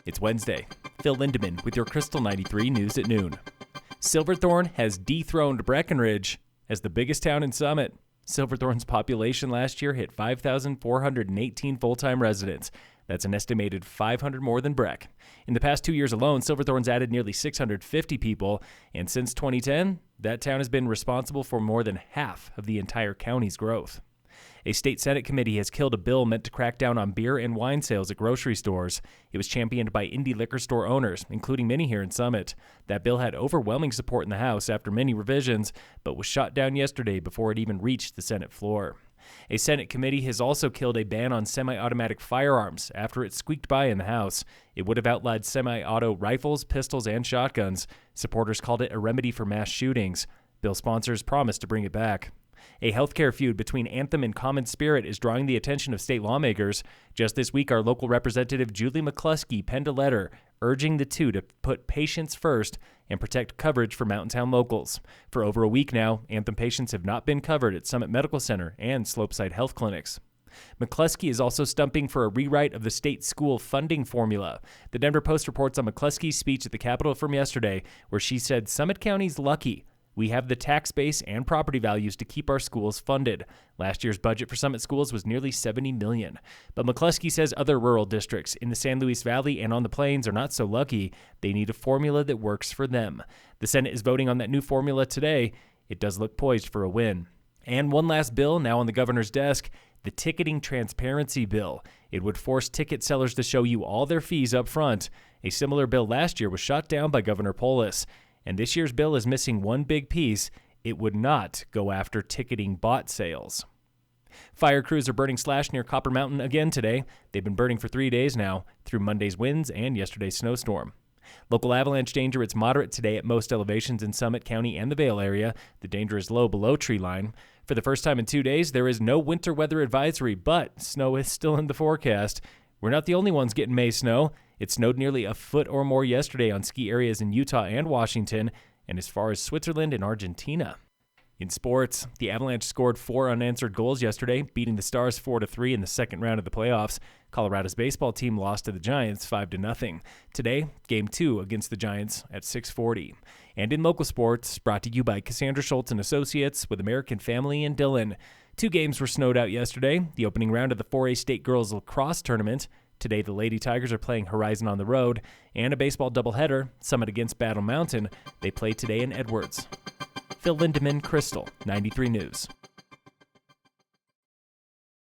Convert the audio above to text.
It's Wednesday. Phil Lindemann with your Krystal 93 News at noon. Silverthorne has dethroned Breckenridge as the biggest town in Summit. Silverthorne's population last year hit 5,418 full-time residents. That's an estimated 500 more than Breck. In the past 2 years alone, Silverthorne's added nearly 650 people, and since 2010, that town has been responsible for more than half of the entire county's growth. A state Senate committee has killed a bill meant to crack down on beer and wine sales at grocery stores. It was championed by indie liquor store owners, including many here in Summit. That bill had overwhelming support in the House after many revisions, but was shot down yesterday before it even reached the Senate floor. A Senate committee has also killed a ban on semi-automatic firearms after it squeaked by in the House. It would have outlawed semi-auto rifles, pistols, and shotguns. Supporters called it a remedy for mass shootings. Bill sponsors promised to bring it back. A healthcare feud between Anthem and Common Spirit is drawing the attention of state lawmakers. Just this week, our local representative Julie McCluskie penned a letter urging the two to put patients first and protect coverage for Mountain Town locals. For over a week now, Anthem patients have not been covered at Summit Medical Center and Slopeside Health Clinics. McCluskie is also stumping for a rewrite of the state school funding formula. The Denver Post reports on McCluskie's speech at the Capitol from yesterday, where she said Summit County's lucky. We have the tax base and property values to keep our schools funded. Last year's budget for Summit schools was nearly $70 million. But McCluskie says other rural districts in the San Luis Valley and on the plains are not so lucky. They need a formula that works for them. The Senate is voting on that new formula today. It does look poised for a win. And one last bill now on the governor's desk, the ticketing transparency bill. It would force ticket sellers to show you all their fees up front. A similar bill last year was shot down by Governor Polis. And this year's bill is missing one big piece. It would not go after ticketing bot sales. Fire crews are burning slash near Copper Mountain again today. They've been burning for 3 days now, through Monday's winds and yesterday's snowstorm. Local avalanche danger, it's moderate today at most elevations in Summit County and the Vail area. The danger is low below tree line. For the first time in 2 days, there is no winter weather advisory, but snow is still in the forecast. We're not the only ones getting May snow. It snowed nearly a foot or more yesterday on ski areas in Utah and Washington, and as far as Switzerland and Argentina. In sports, the Avalanche scored 4 unanswered goals yesterday, beating the Stars 4-3 in the second round of the playoffs. Colorado's baseball team lost to the Giants 5-0. Today, Game 2 against the Giants at 6:40. And in local sports, brought to you by Cassandra Schultz and Associates with American Family in Dillon. 2 games were snowed out yesterday, the opening round of the 4A State Girls Lacrosse Tournament. Today, the Lady Tigers are playing Horizon on the road, and a baseball doubleheader, Summit against Battle Mountain. They play today in Edwards. Phil Lindemann, Krystal, 93 News.